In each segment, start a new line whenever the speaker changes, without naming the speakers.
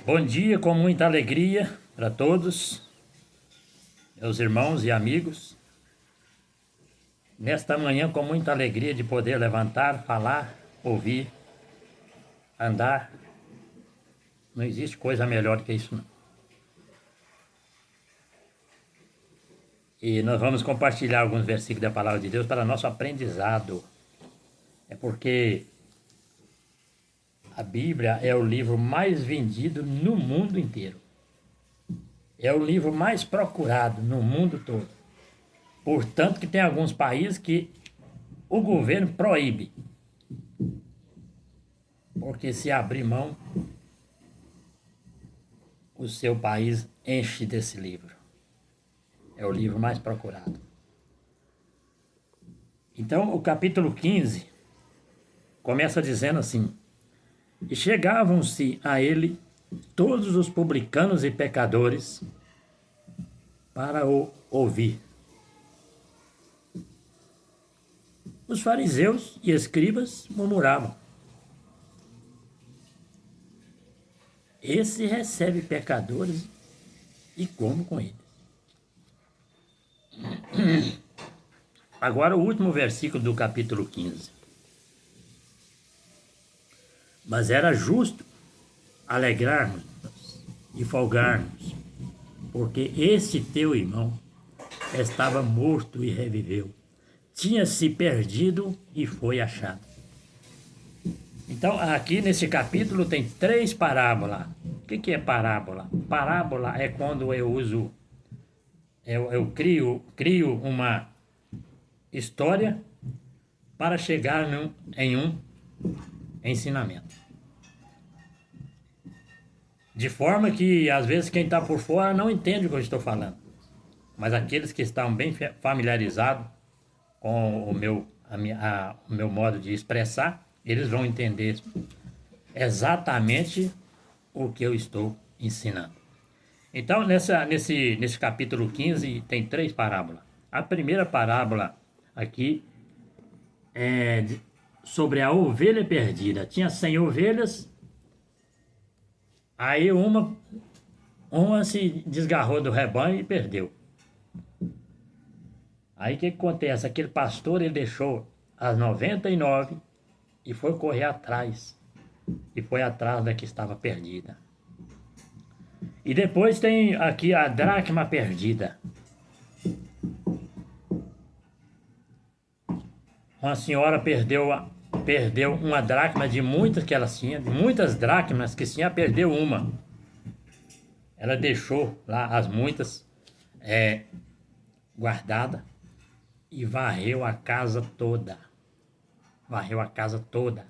Bom dia, com muita alegria para todos, meus irmãos e amigos. Nesta manhã, com muita alegria de poder levantar, falar, ouvir, andar. Não existe coisa melhor do que isso, não. E nós vamos compartilhar alguns versículos da Palavra de Deus para nosso aprendizado. É porque a Bíblia é o livro mais vendido no mundo inteiro. É o livro mais procurado no mundo todo. Portanto, que tem alguns países que o governo proíbe. Porque se abrir mão, o seu país enche desse livro. É o livro mais procurado. Então, o capítulo 15 começa dizendo assim: E chegavam-se a ele todos os publicanos e pecadores para o ouvir. Os fariseus e escribas murmuravam: Esse recebe pecadores e come com eles. Agora o último versículo do capítulo 15. Mas era justo alegrarmos e folgarmos, porque este teu irmão estava morto e reviveu, tinha se perdido e foi achado. Então, aqui nesse capítulo tem 3 parábolas. O que é parábola? Parábola é quando eu crio uma história para chegar em um ensinamento. De forma que, às vezes, quem está por fora não entende o que eu estou falando. Mas aqueles que estão bem familiarizados com o meu modo de expressar, eles vão entender exatamente o que eu estou ensinando. Então, nesse capítulo 15, tem 3 parábolas. A primeira parábola aqui é sobre a ovelha perdida. Tinha 100 ovelhas, aí uma se desgarrou do rebanho e perdeu. Aí o que acontece? Aquele pastor, ele deixou as 99 e foi correr atrás. E foi atrás da que estava perdida. E depois tem aqui a dracma perdida. Uma senhora perdeu uma dracma de muitas que ela tinha, de muitas dracmas que tinha, perdeu uma. Ela deixou lá as muitas guardadas e varreu a casa toda. Varreu a casa toda.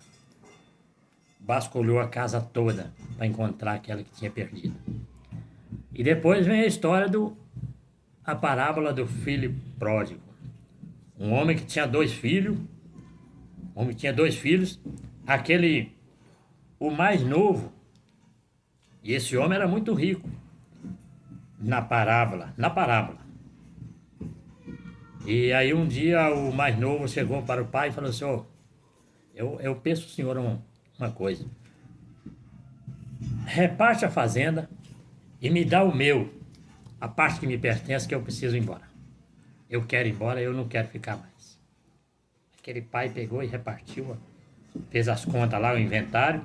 Vasculhou a casa toda para encontrar aquela que tinha perdido. E depois vem a parábola do filho pródigo. Um homem que tinha 2 filhos, o mais novo, e esse homem era muito rico, na parábola. E aí um dia o mais novo chegou para o pai e falou assim: eu peço ao senhor uma coisa, reparte a fazenda e me dá a parte que me pertence, que eu preciso ir embora. Eu quero ir embora, eu não quero ficar mais. Aquele pai pegou e repartiu, fez as contas lá, o inventário,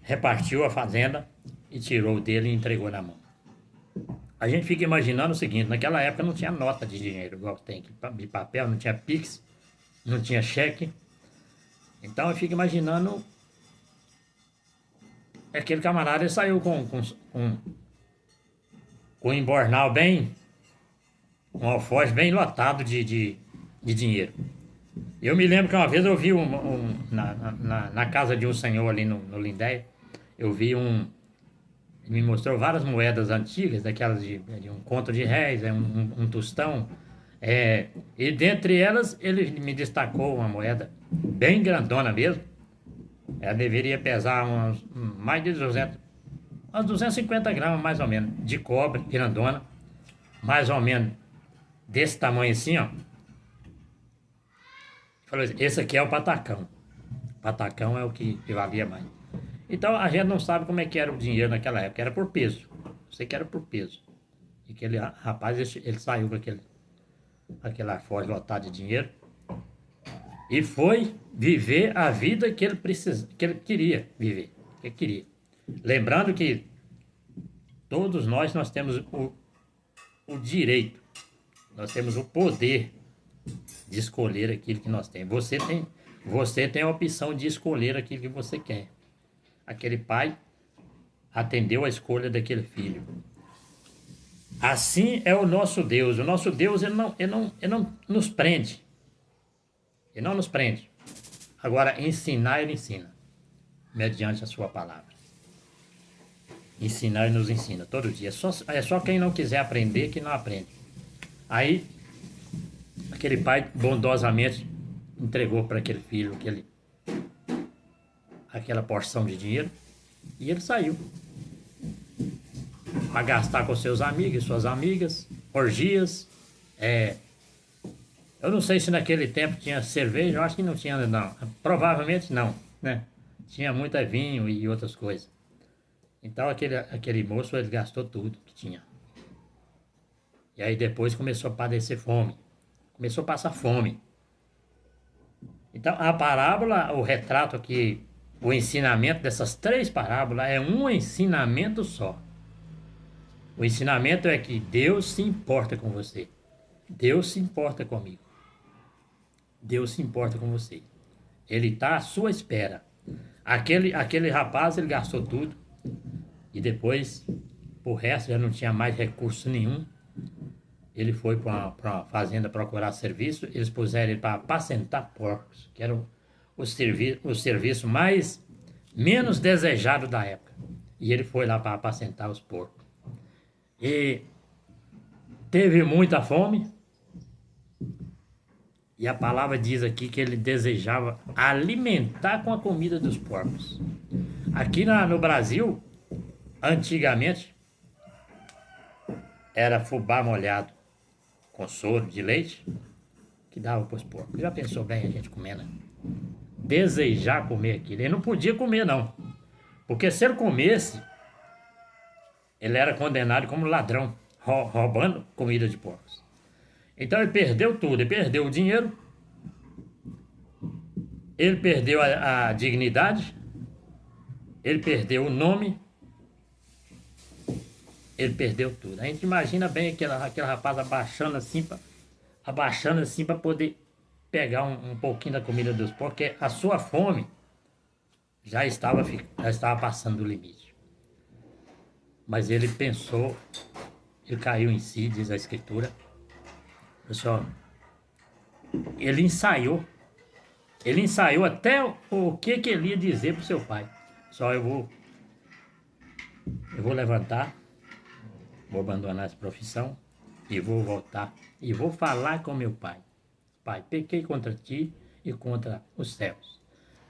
repartiu a fazenda e tirou dele e entregou na mão. A gente fica imaginando o seguinte: naquela época não tinha nota de dinheiro, igual tem de papel, não tinha Pix, não tinha cheque. Então eu fico imaginando, aquele camarada, ele saiu com o embornal bem, um alforje bem lotado de dinheiro. Eu me lembro que uma vez eu vi na casa de um senhor ali no Lindéia, eu vi ele me mostrou várias moedas antigas, daquelas de um conto de réis, um tostão, e dentre elas ele me destacou uma moeda bem grandona mesmo. Ela deveria pesar mais de 250 gramas mais ou menos, de cobre, grandona, mais ou menos desse tamanho assim, ó. Falou assim: esse aqui é o patacão. Patacão é o que valia mais. Então a gente não sabe como é que era o dinheiro naquela época, era por peso. Eu sei que era por peso. E aquele rapaz, ele saiu com aquele arforje lotado de dinheiro e foi viver a vida que ele que ele queria viver, que ele queria. Lembrando que todos nós temos o direito, nós temos o poder de escolher aquilo que nós temos. Você tem a opção de escolher aquilo que você quer. Aquele pai atendeu a escolha daquele filho. Assim é o nosso Deus. O nosso Deus, ele não nos prende. Ele não nos prende. Agora, ensinar, ele ensina, mediante a sua palavra. Ensinar, ele nos ensina todo dia. É só quem não quiser aprender que não aprende. Aí, aquele pai bondosamente entregou para aquele filho aquela porção de dinheiro e ele saiu para gastar com seus amigos e suas amigas, orgias. Eu não sei se naquele tempo tinha cerveja, eu acho que não tinha, não. Provavelmente não, né? Tinha muito vinho e outras coisas. Então aquele moço, ele gastou tudo que tinha. E aí depois começou a padecer fome. Começou a passar fome. Então a parábola, o retrato aqui, o ensinamento dessas 3 parábolas é um ensinamento só. O ensinamento é que Deus se importa com você. Deus se importa comigo. Deus se importa com você. Ele está à sua espera. Aquele rapaz, ele gastou tudo. E depois, o resto, já não tinha mais recurso nenhum. Ele foi para uma fazenda procurar serviço. Eles puseram ele para apacentar porcos, que era o serviço menos desejado da época. E ele foi lá para apacentar os porcos. E teve muita fome. E a palavra diz aqui que ele desejava alimentar com a comida dos porcos. Aqui no Brasil, antigamente, era fubá molhado com soro de leite que dava para os porcos. Já pensou bem a gente comendo? Desejar comer aquilo. Ele não podia comer, não. Porque se ele comesse, ele era condenado como ladrão, roubando comida de porcos. Então ele perdeu tudo. Ele perdeu o dinheiro, ele perdeu a dignidade, ele perdeu o nome, ele perdeu tudo. A gente imagina bem aquele rapaz abaixando assim para poder pegar um pouquinho da comida dos porcos, porque a sua fome já estava passando do limite. Mas ele pensou, ele caiu em si, diz a Escritura. Pessoal, ele ensaiou até o que ele ia dizer para o seu pai. Só eu vou levantar, vou abandonar essa profissão e vou voltar e vou falar com meu pai. Pai, pequei contra ti e contra os céus.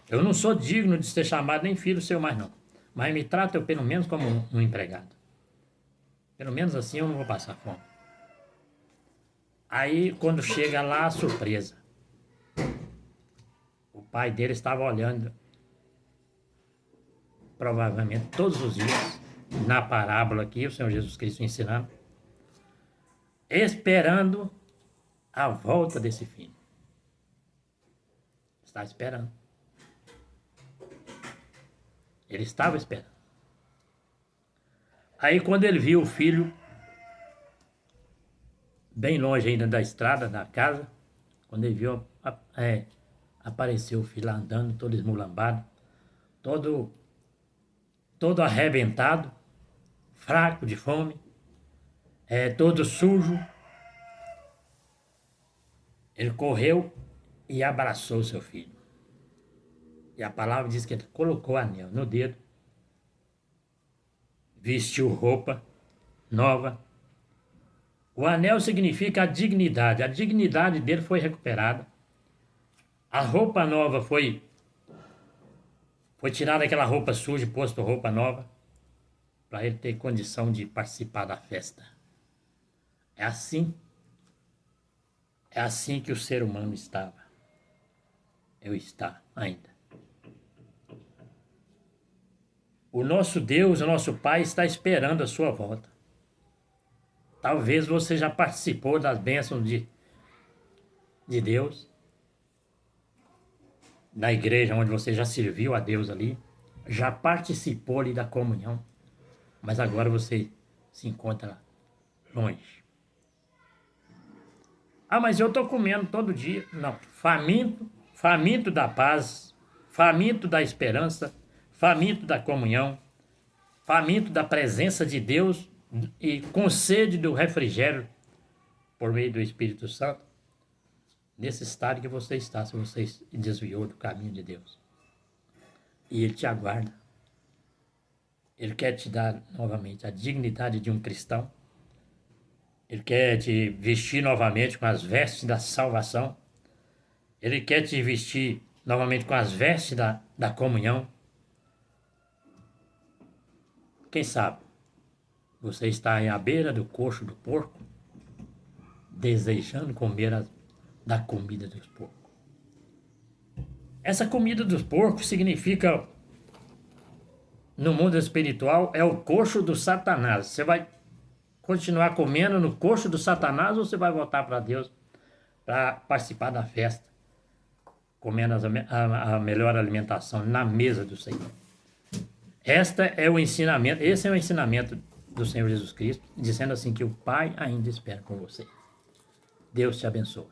Eu não sou digno de ser chamado nem filho seu mais não, mas me trata eu pelo menos como um empregado. Pelo menos assim eu não vou passar fome. Aí quando chega lá, a surpresa. O pai dele estava olhando, provavelmente todos os dias, na parábola aqui, o Senhor Jesus Cristo ensinando, esperando a volta desse filho. Está esperando. Ele estava esperando. Aí quando ele viu o filho, bem longe ainda da estrada, da casa, quando ele viu, apareceu o filho lá andando, todo esmulambado, todo arrebentado, fraco de fome, todo sujo. Ele correu e abraçou seu filho. E a palavra diz que ele colocou anel no dedo, vestiu roupa nova. O anel significa a dignidade. A dignidade dele foi recuperada. A roupa nova foi tirada aquela roupa suja e posto roupa nova para ele ter condição de participar da festa. É assim que o ser humano estava. Eu está ainda. O nosso Deus, o nosso Pai está esperando a sua volta. Talvez você já participou das bênçãos de Deus, na igreja onde você já serviu a Deus ali, já participou ali da comunhão, mas agora você se encontra longe. Ah, mas eu estou comendo todo dia. Não, faminto, faminto da paz, faminto da esperança, faminto da comunhão, faminto da presença de Deus e com sede do refrigério por meio do Espírito Santo, nesse estado que você está, se você desviou do caminho de Deus. E Ele te aguarda. Ele quer te dar novamente a dignidade de um cristão. Ele quer te vestir novamente com as vestes da salvação. Ele quer te vestir novamente com as vestes da comunhão. Quem sabe você está à beira do coxo do porco, desejando comer da comida dos porcos. Essa comida dos porcos significa, no mundo espiritual, é o coxo do Satanás. Você vai continuar comendo no coxo do Satanás ou você vai voltar para Deus para participar da festa, comendo a melhor alimentação na mesa do Senhor? Esse é o ensinamento do Senhor Jesus Cristo, dizendo assim que o Pai ainda espera por você. Deus te abençoe.